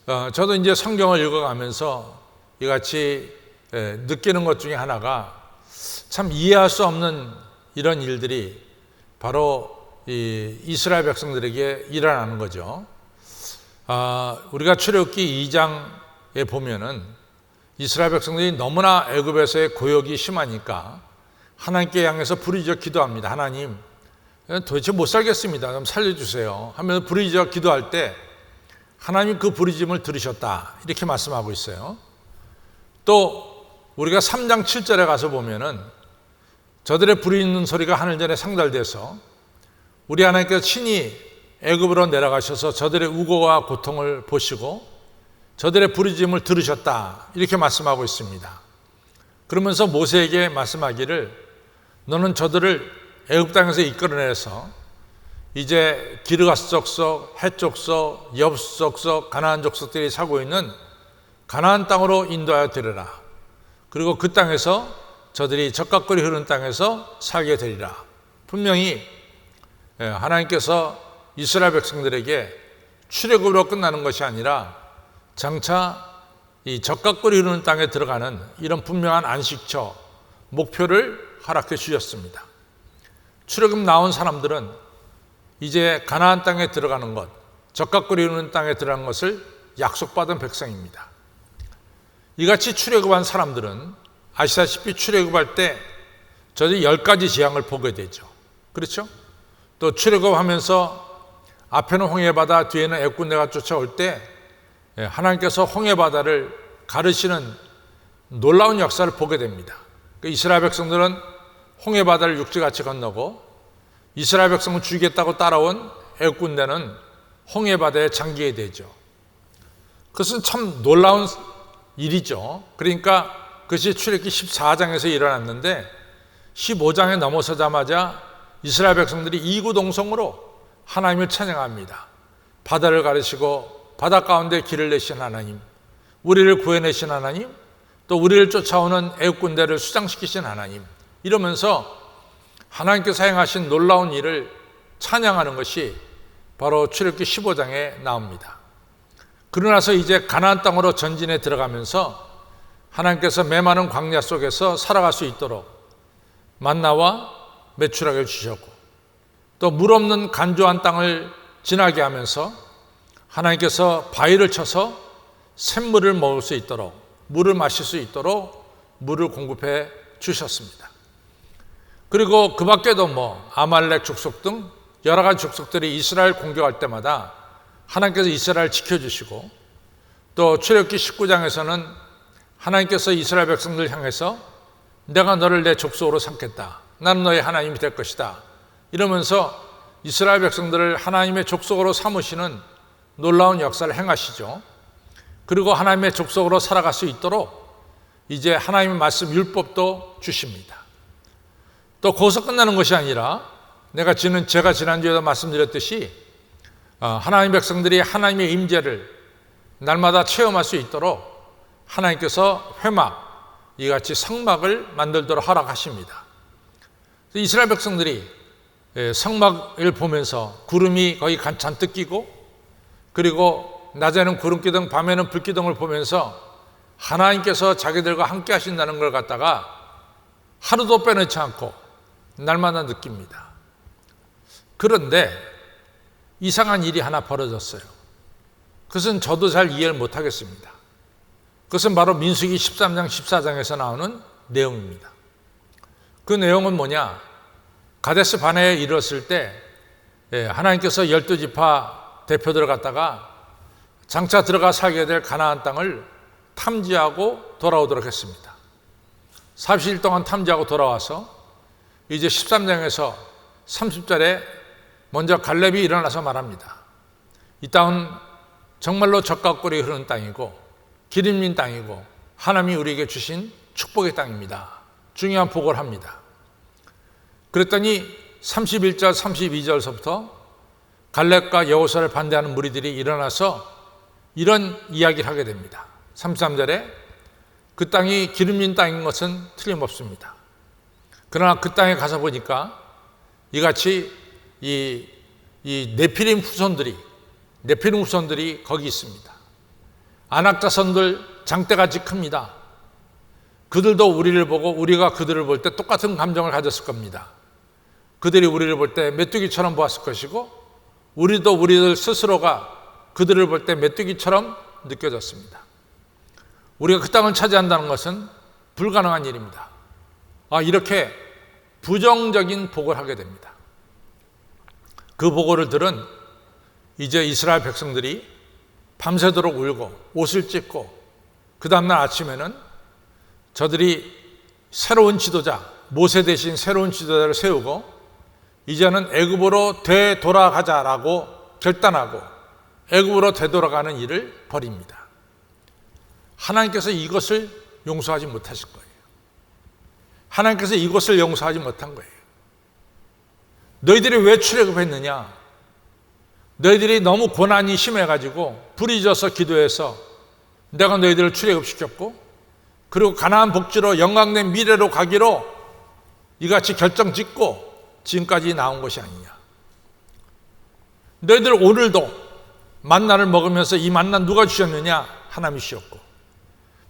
저도 이제 성경을 읽어가면서 이같이 느끼는 것 중에 하나가 참 이해할 수 없는 이런 일들이 바로 이 이스라엘 백성들에게 일어나는 거죠. 우리가 출애굽기 2장에 보면은 이스라엘 백성들이 너무나 애굽에서의 고역이 심하니까 하나님께 향해서 부르짖어 기도합니다. 하나님, 도대체 못 살겠습니다. 좀 살려주세요 하면서 부르짖어 기도할 때 하나님 그 부르짖음을 들으셨다, 이렇게 말씀하고 있어요. 또 우리가 3장 7절에 가서 보면은 저들의 부르짖는 소리가 하늘전에 상달돼서 우리 하나님께서 친히 애굽으로 내려가셔서 저들의 우고와 고통을 보시고 저들의 부르짖음을 들으셨다, 이렇게 말씀하고 있습니다. 그러면서 모세에게 말씀하기를 너는 저들을 애굽 땅에서 이끌어내서 이제 기르가스 족속, 헷 족속, 여부스 족속, 가나안 족속들이 살고 있는 가나안 땅으로 인도하여 데려라. 그리고 그 땅에서 저들이 젖가꿀이 흐르는 땅에서 살게 되리라. 분명히 하나님께서 이스라엘 백성들에게 출애굽으로 끝나는 것이 아니라 장차 이 젖가꿀이 흐르는 땅에 들어가는 이런 분명한 안식처, 목표를 허락해 주셨습니다. 출애굽 나온 사람들은 이제 가나안 땅에 들어가는 것, 젖가꿀이 흐르는 땅에 들어가는 것을 약속받은 백성입니다. 이같이 출애굽한 사람들은 아시다시피 출애굽할 때 저들이 10가지 재앙을 보게 되죠. 그렇죠? 또 출애굽하면서 앞에는 홍해바다, 뒤에는 애굽군대가 쫓아올 때 하나님께서 홍해바다를 가르시는 놀라운 역사를 보게 됩니다. 이스라엘 백성들은 홍해바다를 육지같이 건너고 이스라엘 백성을 죽이겠다고 따라온 애굽군대는 홍해바다에 잠기게 되죠. 그것은 참 놀라운 일이죠. 그러니까 그것이 출애굽기 14장에서 일어났는데 15장에 넘어서자마자 이스라엘 백성들이 이구동성으로 하나님을 찬양합니다. 바다를 가르시고 바다 가운데 길을 내신 하나님, 우리를 구해내신 하나님, 또 우리를 쫓아오는 애국 군대를 수장시키신 하나님, 이러면서 하나님께서 행하신 놀라운 일을 찬양하는 것이 바로 출애굽기 15장에 나옵니다. 그러나서 이제 가나안 땅으로 전진해 들어가면서 하나님께서 메마른 광야 속에서 살아갈 수 있도록 만나와 메추라기를 주셨고 또 물 없는 간조한 땅을 지나게 하면서 하나님께서 바위를 쳐서 샘물을 먹을 수 있도록, 물을 마실 수 있도록 물을 공급해 주셨습니다. 그리고 그 밖에도 아말렉 족속 등 여러 가지 족속들이 이스라엘 공격할 때마다 하나님께서 이스라엘을 지켜주시고 또 출애굽기 19장에서는 하나님께서 이스라엘 백성들 향해서 내가 너를 내 족속으로 삼겠다, 나는 너의 하나님이 될 것이다, 이러면서 이스라엘 백성들을 하나님의 족속으로 삼으시는 놀라운 역사를 행하시죠. 그리고 하나님의 족속으로 살아갈 수 있도록 이제 하나님의 말씀 율법도 주십니다. 또 거기서 끝나는 것이 아니라 제가 지난주에도 말씀드렸듯이 하나님 백성들이 하나님의 임재를 날마다 체험할 수 있도록 하나님께서 회막, 이같이 성막을 만들도록 허락하십니다. 이스라엘 백성들이 성막을 보면서 구름이 거의 잔뜩 끼고 그리고 낮에는 구름기둥, 밤에는 불기둥을 보면서 하나님께서 자기들과 함께 하신다는 걸 갖다가 하루도 빼놓지 않고 날마다 느낍니다. 그런데 이상한 일이 하나 벌어졌어요. 그것은 저도 잘 이해를 못하겠습니다. 그것은 바로 민수기 13장 14장에서 나오는 내용입니다. 그 내용은 뭐냐? 가데스 바네에 이르렀을 때 하나님께서 12지파 대표들을 갖다가 장차 들어가 살게 될 가나안 땅을 탐지하고 돌아오도록 했습니다. 40일 동안 탐지하고 돌아와서 이제 13장에서 30절에 먼저 갈렙이 일어나서 말합니다. 이 땅은 정말로 젖과 꿀이 흐르는 땅이고 기름진 땅이고 하나님이 우리에게 주신 축복의 땅입니다. 중요한 보고를 합니다. 그랬더니 31절 32절서부터 갈렙과 여호수아를 반대하는 무리들이 일어나서 이런 이야기를 하게 됩니다. 33절에 그 땅이 기름진 땅인 것은 틀림없습니다. 그러나 그 땅에 가서 보니까 이같이 이 네피림 후손들이 거기 있습니다. 안악자손들 장대같이 큽니다. 그들도 우리를 보고 우리가 그들을 볼 때 똑같은 감정을 가졌을 겁니다. 그들이 우리를 볼 때 메뚜기처럼 보았을 것이고 우리도 우리들 스스로가 그들을 볼 때 메뚜기처럼 느껴졌습니다. 우리가 그 땅을 차지한다는 것은 불가능한 일입니다. 이렇게 부정적인 보고를 하게 됩니다. 그 보고를 들은 이제 이스라엘 백성들이 밤새도록 울고 옷을 찢고 그 다음날 아침에는 저들이 새로운 지도자, 모세 대신 새로운 지도자를 세우고 이제는 애굽으로 되돌아가자라고 결단하고 애굽으로 되돌아가는 일을 벌입니다. 하나님께서 이것을 용서하지 못하실 거예요. 하나님께서 이것을 용서하지 못한 거예요. 너희들이 왜 출애굽했느냐? 너희들이 너무 고난이 심해가지고 부르짖어서 기도해서 내가 너희들을 출애굽시켰고 그리고 가나안 복지로 영광된 미래로 가기로 이같이 결정짓고 지금까지 나온 것이 아니냐. 너희들 오늘도 만나를 먹으면서 이 만나 누가 주셨느냐? 하나님이시었고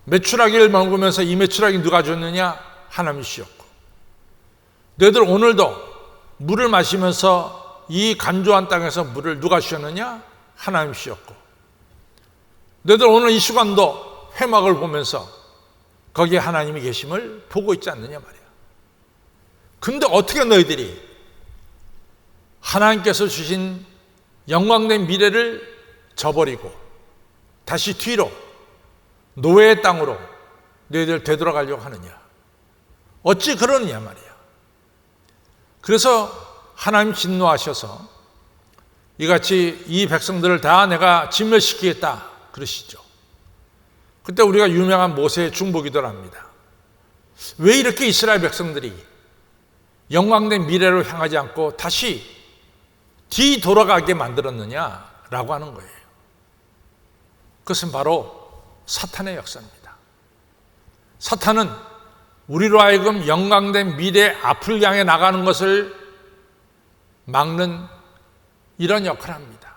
메추라기를 먹으면서 이 메추라기 누가 줬느냐? 하나님이시었고 너희들 오늘도 물을 마시면서 이 간조한 땅에서 물을 누가 주셨느냐? 하나님이시었고 너희들 오늘 이 시간도 회막을 보면서 거기에 하나님이 계심을 보고 있지 않느냐 말이야. 근데 어떻게 너희들이 하나님께서 주신 영광된 미래를 저버리고 다시 뒤로 노예의 땅으로 너희들 되돌아가려고 하느냐? 어찌 그러느냐 말이야. 그래서 하나님 진노하셔서 이같이 이 백성들을 다 내가 진멸시키겠다 그러시죠. 그때 우리가 유명한 모세의 중보기도를 합니다. 왜 이렇게 이스라엘 백성들이 영광된 미래로 향하지 않고 다시 뒤돌아가게 만들었느냐라고 하는 거예요. 그것은 바로 사탄의 역사입니다. 사탄은 우리로 하여금 영광된 미래 앞을 향해 나가는 것을 막는 이런 역할을 합니다.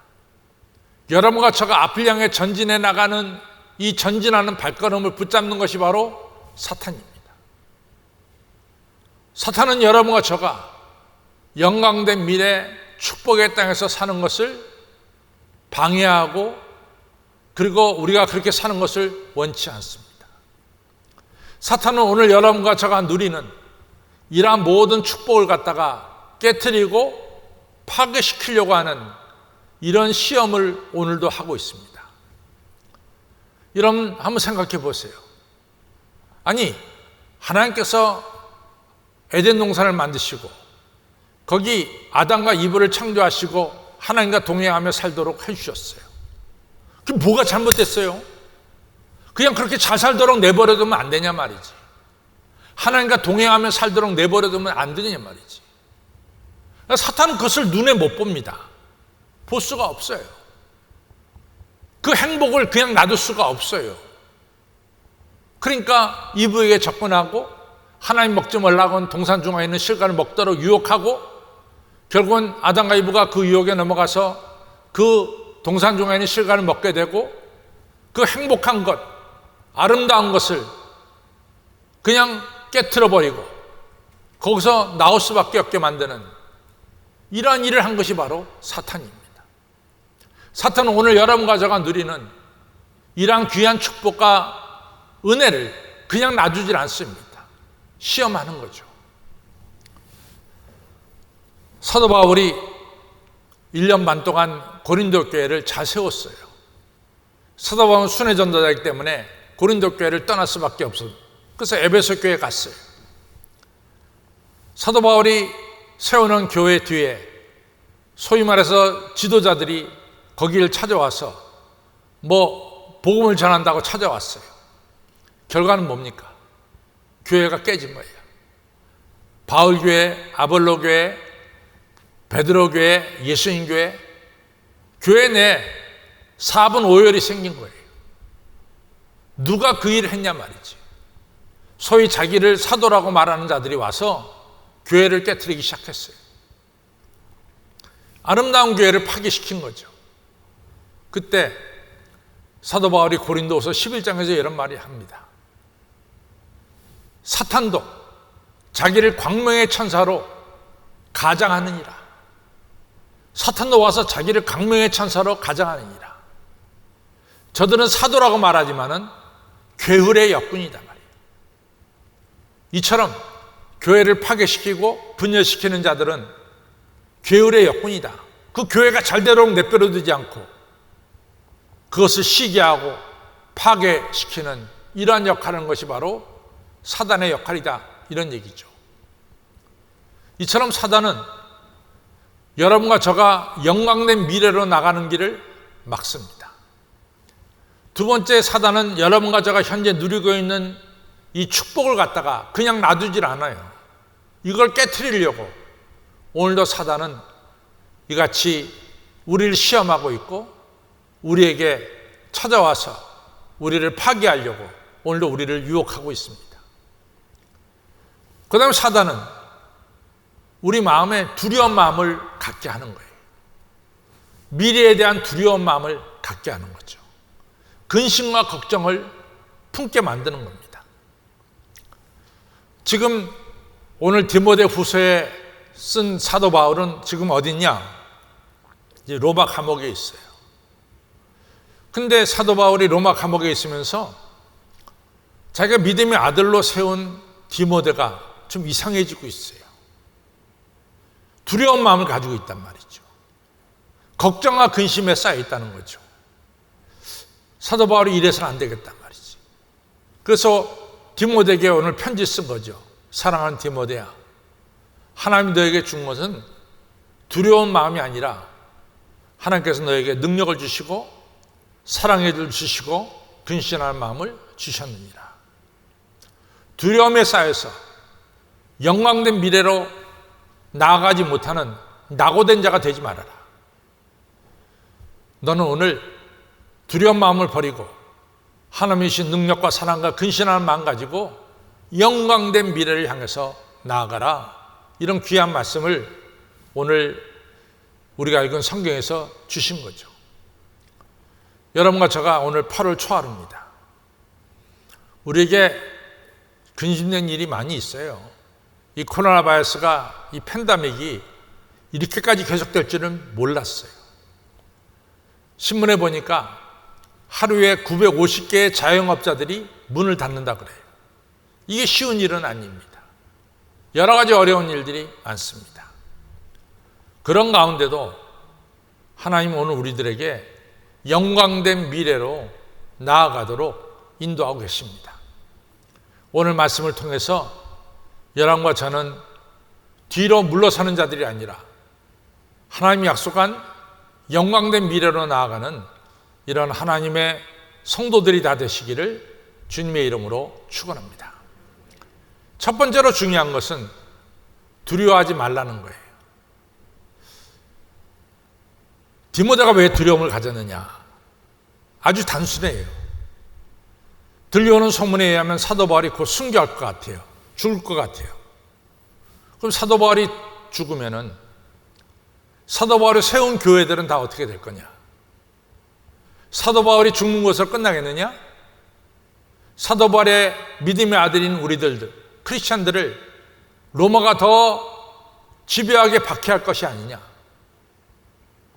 여러분과 저가 앞을 향해 전진해 나가는 이 전진하는 발걸음을 붙잡는 것이 바로 사탄입니다. 사탄은 여러분과 저가 영광된 미래 축복의 땅에서 사는 것을 방해하고 그리고 우리가 그렇게 사는 것을 원치 않습니다. 사탄은 오늘 여러분과 저가 누리는 이러한 모든 축복을 갖다가 깨트리고 파괴시키려고 하는 이런 시험을 오늘도 하고 있습니다. 여러분 한번 생각해 보세요. 아니 하나님께서 에덴 동산을 만드시고 거기 아담과 이브를 창조하시고 하나님과 동행하며 살도록 해주셨어요. 그게 뭐가 잘못됐어요? 그냥 그렇게 잘 살도록 내버려두면 안 되냐 말이지. 하나님과 동행하며 살도록 내버려두면 안 되냐 말이지. 사탄은 그것을 눈에 못 봅니다. 볼 수가 없어요. 그 행복을 그냥 놔둘 수가 없어요. 그러니까 이브에게 접근하고 하나님 먹지 말라고 한 동산 중앙에 있는 실과를 먹도록 유혹하고 결국은 아담과 이브가 그 유혹에 넘어가서 그 동산 중앙에 있는 실과를 먹게 되고 그 행복한 것, 아름다운 것을 그냥 깨트려버리고 거기서 나올 수밖에 없게 만드는 이러한 일을 한 것이 바로 사탄입니다. 사탄은 오늘 여러분과 저가 누리는 이러한 귀한 축복과 은혜를 그냥 놔주질 않습니다. 시험하는 거죠. 사도 바울이 1년 반 동안 고린도 교회를 잘 세웠어요. 사도 바울은 순회 전도자이기 때문에 고린도 교회를 떠날 수밖에 없어요. 그래서 에베소 교회에 갔어요. 사도 바울이 세우는 교회 뒤에 소위 말해서 지도자들이 거기를 찾아와서 복음을 전한다고 찾아왔어요. 결과는 뭡니까? 교회가 깨진 거예요. 바울 교회, 아볼로 교회, 베드로 교회, 예수님 교회, 교회 내 4분 5열이 생긴 거예요. 누가 그 일을 했냐 말이지. 소위 자기를 사도라고 말하는 자들이 와서 교회를 깨트리기 시작했어요. 아름다운 교회를 파괴시킨 거죠. 그때 사도 바울이 고린도후서 11장에서 이런 말을 합니다. 사탄도 자기를 광명의 천사로 가장하느니라. 사탄도 와서 자기를 광명의 천사로 가장하느니라. 저들은 사도라고 말하지만은 괴hul의 역군이다 말이에요. 이처럼 교회를 파괴시키고 분열시키는 자들은 괴hul의 역군이다. 그 교회가 잘 되도록 내버려두지 않고 그것을 시기하고 파괴시키는 이러한 역할을 하는 것이 바로 사단의 역할이다, 이런 얘기죠. 이처럼 사단은 여러분과 저가 영광된 미래로 나가는 길을 막습니다. 두 번째, 사단은 여러분과 저가 현재 누리고 있는 이 축복을 갖다가 그냥 놔두질 않아요. 이걸 깨트리려고 오늘도 사단은 이같이 우리를 시험하고 있고 우리에게 찾아와서 우리를 파괴하려고 오늘도 우리를 유혹하고 있습니다. 그 다음에 사단은 우리 마음에 두려운 마음을 갖게 하는 거예요. 미래에 대한 두려운 마음을 갖게 하는 거죠. 근심과 걱정을 품게 만드는 겁니다. 지금 오늘 디모데후서에 쓴 사도 바울은 지금 어디 있냐? 이제 로마 감옥에 있어요. 근데 사도 바울이 로마 감옥에 있으면서 자기가 믿음의 아들로 세운 디모데가 좀 이상해지고 있어요. 두려운 마음을 가지고 있단 말이죠. 걱정과 근심에 쌓여 있다는 거죠. 사도 바울이 이래서는 안 되겠단 말이지. 그래서 디모데에게 오늘 편지 쓴 거죠. 사랑하는 디모데야, 하나님이 너에게 준 것은 두려운 마음이 아니라 하나님께서 너에게 능력을 주시고 사랑해 주시고 근신하는 마음을 주셨느니라. 두려움에 쌓여서 영광된 미래로 나아가지 못하는 낙오된 자가 되지 말아라. 너는 오늘 두려운 마음을 버리고 하나님이 주신 능력과 사랑과 근신하는 마음 가지고 영광된 미래를 향해서 나아가라. 이런 귀한 말씀을 오늘 우리가 읽은 성경에서 주신 거죠. 여러분과 제가 오늘 8월 초하루입니다. 우리에게 근심된 일이 많이 있어요. 이 코로나 바이러스가, 이 팬데믹이 이렇게까지 계속될 줄은 몰랐어요. 신문에 보니까 하루에 950개의 자영업자들이 문을 닫는다 그래요. 이게 쉬운 일은 아닙니다. 여러 가지 어려운 일들이 많습니다. 그런 가운데도 하나님은 오늘 우리들에게 영광된 미래로 나아가도록 인도하고 계십니다. 오늘 말씀을 통해서 여러분과 저는 뒤로 물러서는 자들이 아니라 하나님이 약속한 영광된 미래로 나아가는 이런 하나님의 성도들이 다 되시기를 주님의 이름으로 축원합니다. 첫 번째로 중요한 것은 두려워하지 말라는 거예요. 디모데가 왜 두려움을 가졌느냐? 아주 단순해요. 들려오는 소문에 의하면 사도 바울이 곧 순교할 것 같아요. 죽을 것 같아요. 그럼 사도 바울이 죽으면은 사도 바울이 세운 교회들은 다 어떻게 될 거냐? 사도 바울이 죽는 것으로 끝나겠느냐? 사도 바울의 믿음의 아들인 우리들, 크리스찬들을 로마가 더 집요하게 박해할 것이 아니냐?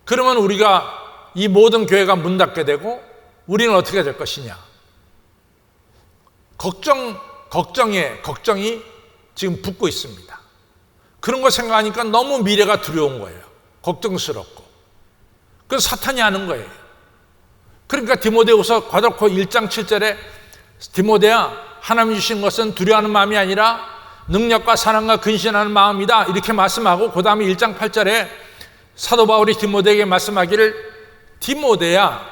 그러면 우리가 이 모든 교회가 문 닫게 되고 우리는 어떻게 될 것이냐? 걱정이 지금 붙고 있습니다. 그런 거 생각하니까 너무 미래가 두려운 거예요. 걱정스럽고. 그래서 사탄이 하는 거예요. 그러니까 디모데후서 과도코 1장 7절에 디모데야, 하나님이 주신 것은 두려워하는 마음이 아니라 능력과 사랑과 근신하는 마음이다. 이렇게 말씀하고 그 다음에 1장 8절에 사도 바울이 디모데에게 말씀하기를, 디모데야,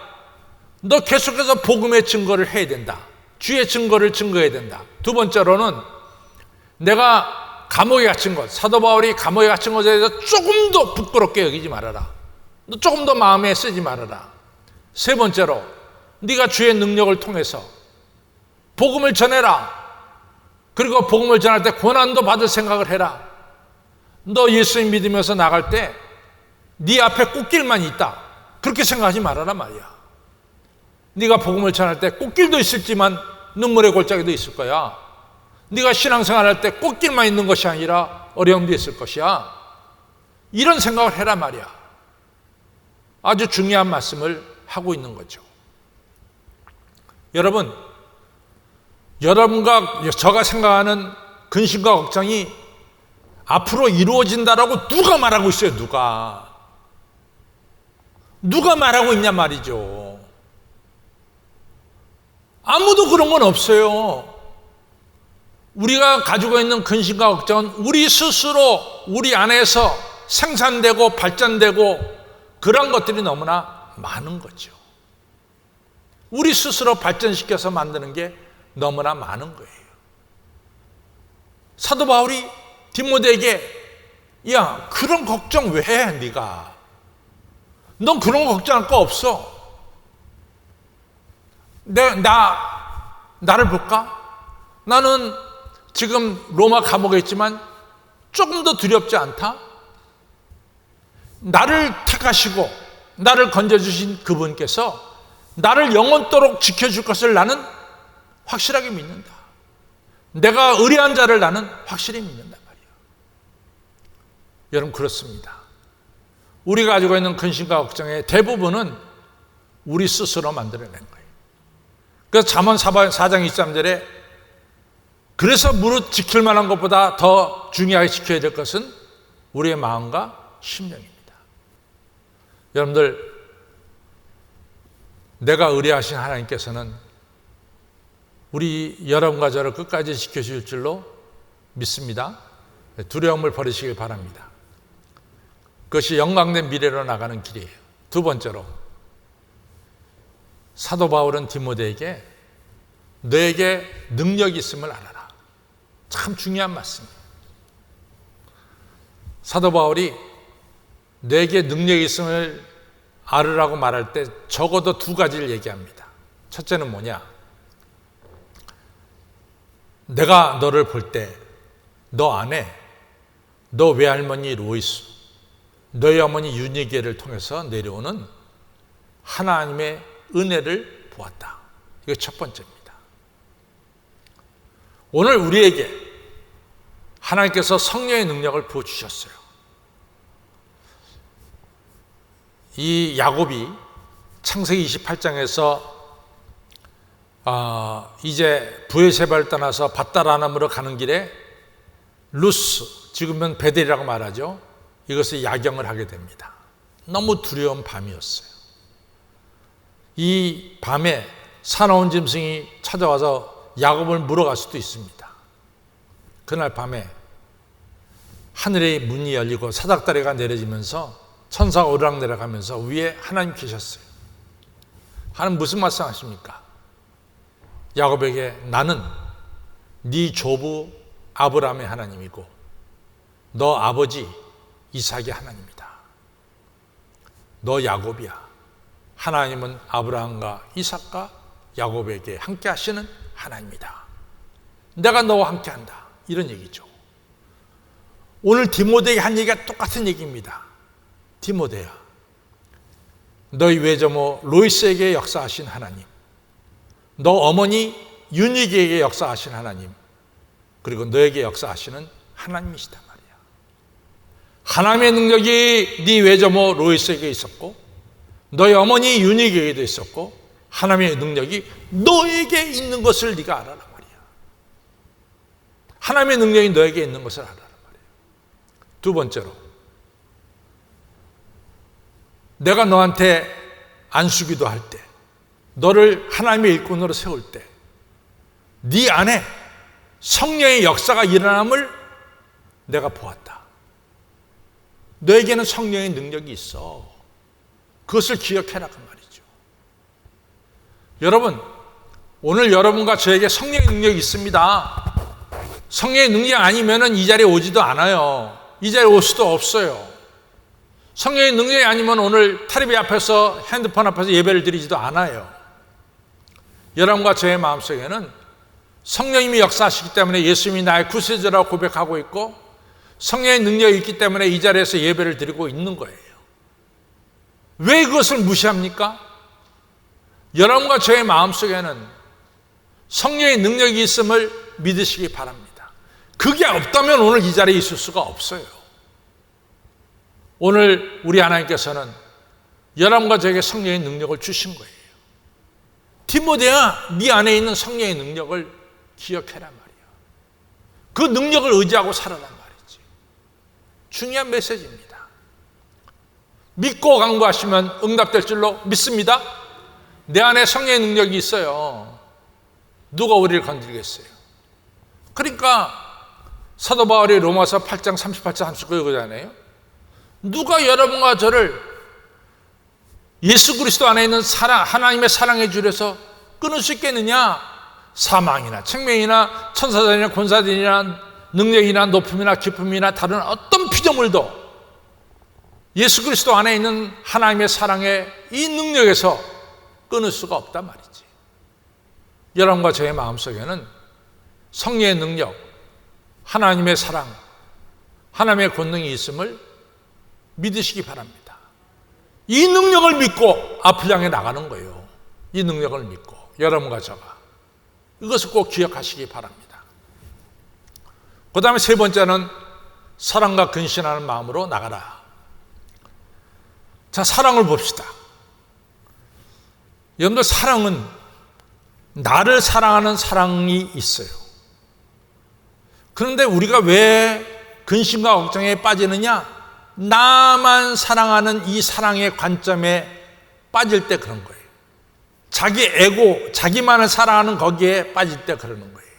너 계속해서 복음의 증거를 해야 된다. 주의 증거를 증거해야 된다. 두 번째로는 내가 감옥에 갇힌 것, 사도 바울이 감옥에 갇힌 것에 대해서 조금 더 부끄럽게 여기지 말아라. 너 조금 더 마음에 쓰지 말아라. 세 번째로 네가 주의 능력을 통해서 복음을 전해라. 그리고 복음을 전할 때 고난도 받을 생각을 해라. 너 예수님 믿으면서 나갈 때 네 앞에 꽃길만 있다. 그렇게 생각하지 말아라 말이야. 네가 복음을 전할 때 꽃길도 있을지만 눈물의 골짜기도 있을 거야. 네가 신앙생활할 때 꽃길만 있는 것이 아니라 어려움도 있을 것이야. 이런 생각을 해라 말이야. 아주 중요한 말씀을 하고 있는 거죠. 여러분과 저가 생각하는 근심과 걱정이 앞으로 이루어진다라고 누가 말하고 있어요? 누가 말하고 있냐 말이죠. 아무도 그런 건 없어요. 우리가 가지고 있는 근심과 걱정은 우리 스스로 우리 안에서 생산되고 발전되고 그런 것들이 너무나 많은 거죠. 우리 스스로 발전시켜서 만드는 게 너무나 많은 거예요. 사도 바울이 디모데에게 야, 그런 걱정 왜 해, 네가? 넌 그런 거 걱정할 거 없어. 나를 볼까? 나는 지금 로마 감옥에 있지만 조금 더 두렵지 않다? 나를 택하시고 나를 건져주신 그분께서 나를 영원토록 지켜줄 것을 나는 확실하게 믿는다. 내가 의뢰한 자를 나는 확실히 믿는단 말이에요. 여러분, 그렇습니다. 우리가 가지고 있는 근심과 걱정의 대부분은 우리 스스로 만들어낸 거예요. 그래서 잠언 4장 23절에 그래서 무릇 지킬 만한 것보다 더 중요하게 지켜야 될 것은 우리의 마음과 심령입니다. 여러분들, 내가 의뢰하신 하나님께서는 우리 여러분과 저를 끝까지 지켜줄 줄로 믿습니다. 두려움을 버리시길 바랍니다. 그것이 영광된 미래로 나가는 길이에요. 두 번째로, 사도 바울은 디모데에게 너에게 능력이 있음을 알아라. 참 중요한 말씀이에요. 사도 바울이 너에게 능력이 있음을 알으라고 말할 때 적어도 두 가지를 얘기합니다. 첫째는 뭐냐? 내가 너를 볼 때 너 아내, 너 외할머니 로이스, 너희 어머니 유니게를 통해서 내려오는 하나님의 은혜를 보았다. 이게 첫 번째입니다. 오늘 우리에게 하나님께서 성령의 능력을 부어주셨어요. 이 야곱이 창세기 28장에서 이제 브에세바를 떠나서 밧다라람으로 가는 길에 루스, 지금은 베델이라고 말하죠. 이것을 야경을 하게 됩니다. 너무 두려운 밤이었어요. 이 밤에 사나운 짐승이 찾아와서 야곱을 물어갈 수도 있습니다. 그날 밤에 하늘의 문이 열리고 사닥다리가 내려지면서 천사가 오르락 내려가면서 위에 하나님 계셨어요. 하나님 무슨 말씀 하십니까? 야곱에게 나는 네 조부 아브라함의 하나님이고 너 아버지 이삭의 하나님이다. 너 야곱이야. 하나님은 아브라함과 이삭과 야곱에게 함께 하시는 하나님이다. 내가 너와 함께 한다. 이런 얘기죠. 오늘 디모데에게 한 얘기가 똑같은 얘기입니다. 디모데야, 너희 외조모 로이스에게 역사하신 하나님, 너 어머니 유니게에게 역사하신 하나님, 그리고 너에게 역사하시는 하나님이시단 말이야. 하나님의 능력이 네 외조모 로이스에게 있었고 너희 어머니 유니게에게도 있었고 하나님의 능력이 너에게 있는 것을 네가 알아라 말이야. 하나님의 능력이 너에게 있는 것을 알아라 말이야. 두 번째로, 내가 너한테 안수기도 할 때, 너를 하나님의 일꾼으로 세울 때, 네 안에 성령의 역사가 일어남을 내가 보았다. 너에게는 성령의 능력이 있어. 그것을 기억해라 그 말이죠. 여러분, 오늘 여러분과 저에게 성령의 능력이 있습니다. 성령의 능력이 아니면 이 자리에 오지도 않아요. 이 자리에 올 수도 없어요. 성령의 능력이 아니면 오늘 텔레비 앞에서 핸드폰 앞에서 예배를 드리지도 않아요. 여러분과 저의 마음속에는 성령님이 역사하시기 때문에 예수님이 나의 구세주라고 고백하고 있고 성령의 능력이 있기 때문에 이 자리에서 예배를 드리고 있는 거예요. 왜 그것을 무시합니까? 여러분과 저의 마음속에는 성령의 능력이 있음을 믿으시기 바랍니다. 그게 없다면 오늘 이 자리에 있을 수가 없어요. 오늘 우리 하나님께서는 여러분과 저에게 성령의 능력을 주신 거예요. 디모데야, 네 안에 있는 성령의 능력을 기억해란 말이야. 그 능력을 의지하고 살아란 말이지. 중요한 메시지입니다. 믿고 강구하시면 응답될 줄로 믿습니다. 내 안에 성령의 능력이 있어요. 누가 우리를 건드리겠어요? 그러니까 사도 바울이 로마서 8장 38절 39절 그러잖아요. 누가 여러분과 저를 예수 그리스도 안에 있는 사랑, 하나님의 사랑의 줄에서 끊을 수 있겠느냐? 사망이나 생명이나 천사들이나 권사들이나 능력이나 높음이나 기쁨이나 다른 어떤 피조물도 예수 그리스도 안에 있는 하나님의 사랑의 이 능력에서 끊을 수가 없단 말이지. 여러분과 저의 마음속에는 성령의 능력, 하나님의 사랑, 하나님의 권능이 있음을 믿으시기 바랍니다. 이 능력을 믿고 앞을 향해 나가는 거예요. 이 능력을 믿고 여러분과 저가 이것을 꼭 기억하시기 바랍니다. 그 다음에 세 번째는 사랑과 근신하는 마음으로 나가라. 자, 사랑을 봅시다. 여러분들, 사랑은 나를 사랑하는 사랑이 있어요. 그런데 우리가 왜 근심과 걱정에 빠지느냐? 나만 사랑하는 이 사랑의 관점에 빠질 때 그런 거예요. 자기 에고, 자기만을 사랑하는 거기에 빠질 때 그러는 거예요.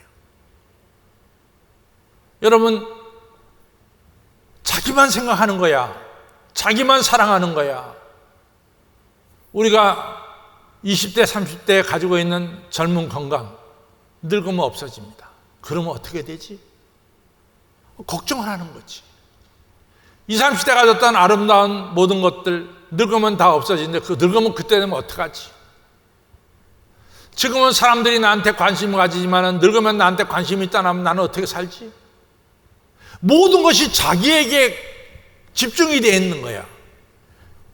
여러분, 자기만 생각하는 거야. 자기만 사랑하는 거야. 우리가 20대, 30대에 가지고 있는 젊은 건강, 늙으면 없어집니다. 그러면 어떻게 되지? 걱정을 하는 거지. 20, 30대 가졌던 아름다운 모든 것들, 늙으면 다 없어지는데 그 늙으면 그때 되면 어떡하지? 지금은 사람들이 나한테 관심을 가지지만 늙으면 나한테 관심이 있다 하면 나는 어떻게 살지? 모든 것이 자기에게 집중이 되어 있는 거야.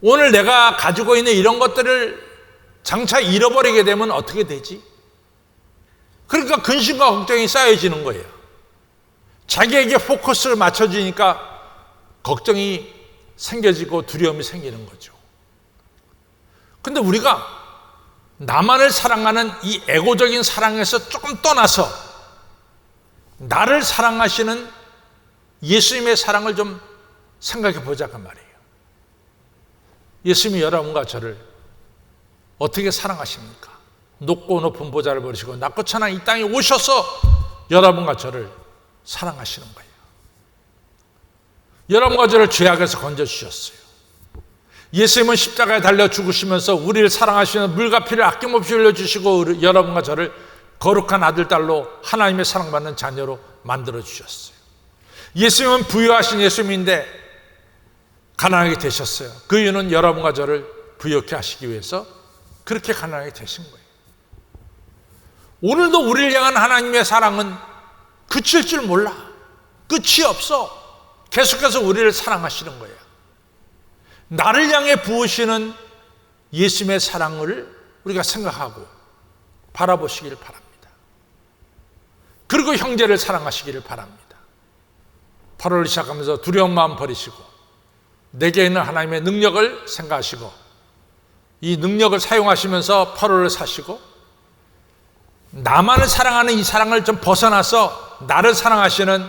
오늘 내가 가지고 있는 이런 것들을 장차 잃어버리게 되면 어떻게 되지? 그러니까 근심과 걱정이 쌓여지는 거예요. 자기에게 포커스를 맞춰주니까 걱정이 생겨지고 두려움이 생기는 거죠. 근데 우리가 나만을 사랑하는 이 에고적인 사랑에서 조금 떠나서 나를 사랑하시는 예수님의 사랑을 좀 생각해 보자고 말이에요. 예수님이 여러분과 저를 어떻게 사랑하십니까? 높고 높은 보좌를 버리시고 낮고 천한 이 땅에 오셔서 여러분과 저를 사랑하시는 거예요. 여러분과 저를 죄악에서 건져주셨어요. 예수님은 십자가에 달려 죽으시면서 우리를 사랑하시는 물과 피를 아낌없이 흘려주시고 여러분과 저를 거룩한 아들, 딸로 하나님의 사랑받는 자녀로 만들어주셨어요. 예수님은 부유하신 예수님인데 가난하게 되셨어요. 그 이유는 여러분과 저를 부유케 하시기 위해서 그렇게 가난하게 되신 거예요. 오늘도 우리를 향한 하나님의 사랑은 그칠 줄 몰라. 끝이 없어. 계속해서 우리를 사랑하시는 거예요. 나를 향해 부으시는 예수님의 사랑을 우리가 생각하고 바라보시기를 바랍니다. 그리고 형제를 사랑하시기를 바랍니다. 8월을 시작하면서 두려운 마음 버리시고 내게 있는 하나님의 능력을 생각하시고 이 능력을 사용하시면서 8월을 사시고 나만을 사랑하는 이 사랑을 좀 벗어나서 나를 사랑하시는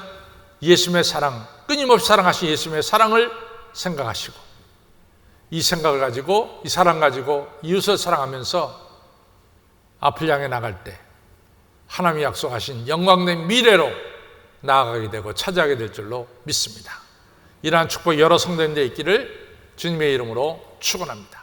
예수님의 사랑, 끊임없이 사랑하신 예수님의 사랑을 생각하시고 이 생각을 가지고 이 사랑 가지고 이웃을 사랑하면서 앞을 향해 나갈 때 하나님이 약속하신 영광된 미래로 나아가게 되고 차지하게 될 줄로 믿습니다. 이러한 축복 여러 성도님들에 있기를 주님의 이름으로 축원합니다.